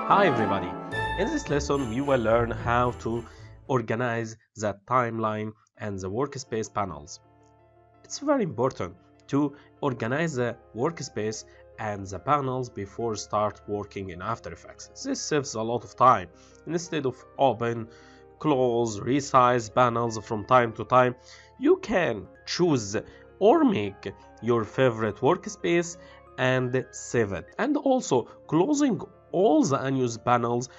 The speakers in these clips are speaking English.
Hi everybody! In this lesson we will learn how to organize the timeline and the workspace panels. It's very important to organize the workspace and the panels before start working in After Effects. This saves a lot of time. Instead of open, close, resize panels from time to time, you can choose or make your favorite workspace and save it. And also closing all the unused panels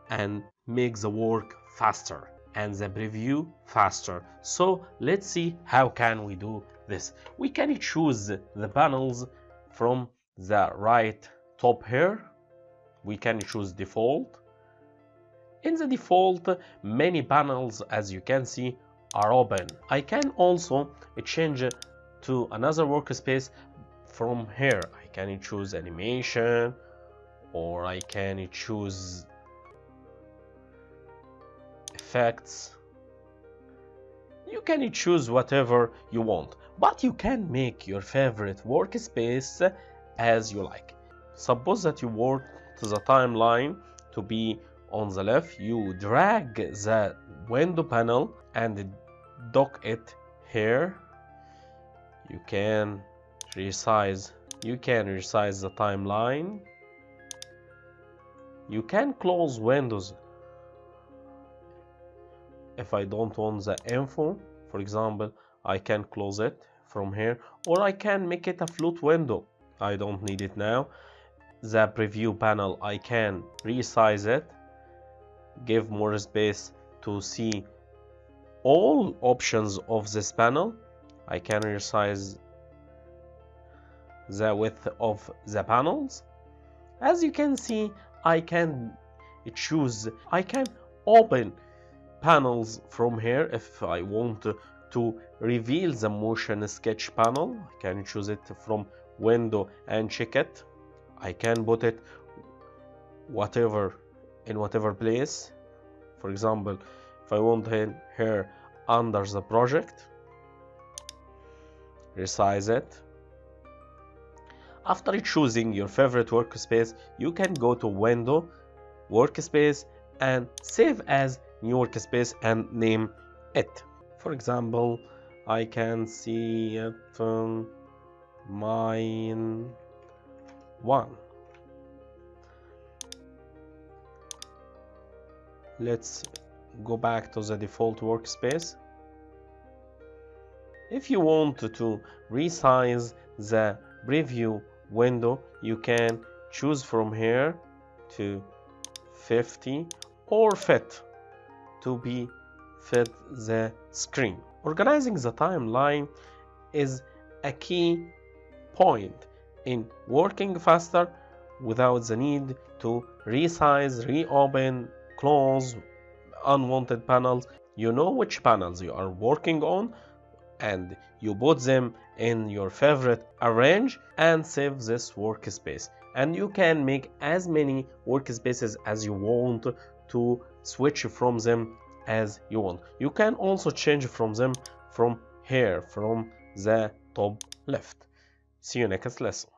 and make the work faster and the preview faster. So let's see how can we do this. We can choose the panels from the right top here. We can choose default. In the default, many panels, as you can see, are open. I can also change to another workspace from here. I can choose animation, or I can choose effects. You can choose whatever you want, but you can make your favorite workspace as you like. Suppose that you want the timeline to be on the left. You drag the window panel and dock it here. You can resize the timeline. You can close windows if I don't want the info. For example, I can close it from here, or I can make it a float window. I don't need it now. The preview panel, I can resize it, give more space to see all options of this panel. I can resize the width of the panels. As you can see, I can open panels from here. If I want to reveal the motion sketch panel, I can choose it from window and check it. I can put it in whatever place. For example, if I want it here under the project, resize it. After choosing your favorite workspace, you can go to Window, Workspace, and Save as New Workspace and name it. For example, I can see it mine 1. Let's go back to the default workspace. If you want to resize the preview window, you can choose from here to 50 or fit the screen. Organizing the timeline is a key point in working faster without the need to resize, reopen, close unwanted panels. You know which panels you are working on and you put them in your favorite arrange and save this workspace, and you can make as many workspaces as you want to switch from them as you want. You can also change from them from here, from the top left. See you next lesson.